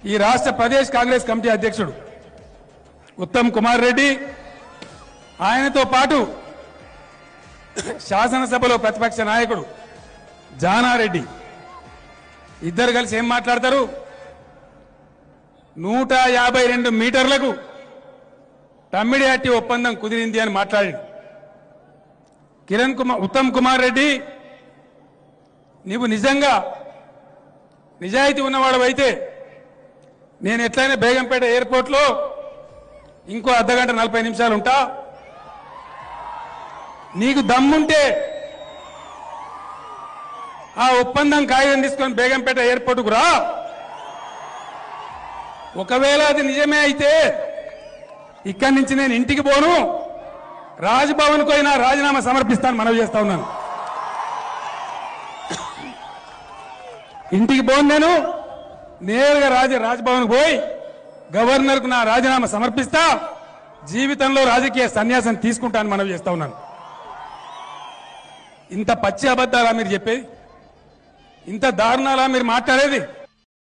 ఈ రాష్ట్ర ప్రదేశ్ కాంగ్రెస్ కమిటీ అధ్యక్షుడు ఉత్తమ్ కుమార్ రెడ్డి, ఆయనతో పాటు శాసనసభలో ప్రతిపక్ష నాయకుడు జానారెడ్డి ఇద్దరు కలిసి ఏం మాట్లాడతారు? 152 మీటర్లకు తమ్మిడిహట్టి ఒప్పందం కుదిరింది అని మాట్లాడాడు. ఉత్తమ్ కుమార్ రెడ్డి, నీవు నిజంగా నిజాయితీ ఉన్నవాడవైతే నేను ఎట్లయినా బేగంపేట ఎయిర్పోర్ట్లో ఇంకో అర్ధగంట 40 నిమిషాలు ఉంటా. నీకు దమ్ముంటే ఆ ఒప్పందం కాగితం తీసుకొని బేగంపేట ఎయిర్పోర్టుకు రా. ఒకవేళ అది నిజమే అయితే ఇక్కడి నుంచి నేను ఇంటికి పోను, రాజ్భవన్కు అయినా రాజీనామా సమర్పిస్తాను మనవి చేస్తా ఉన్నాను. ఇంటికి పోను, నేను నేరుగా రాజ్భవన్కు పోయి గవర్నర్కు నా రాజీనామా సమర్పిస్తా, జీవితంలో రాజకీయ సన్యాసం తీసుకుంటాను మనవి చేస్తా ఉన్నాను. ఇంత పచ్చి అబద్ధాలా మీరు చెప్పేది? ఇంత దారుణాలా మీరు మాట్లాడేది?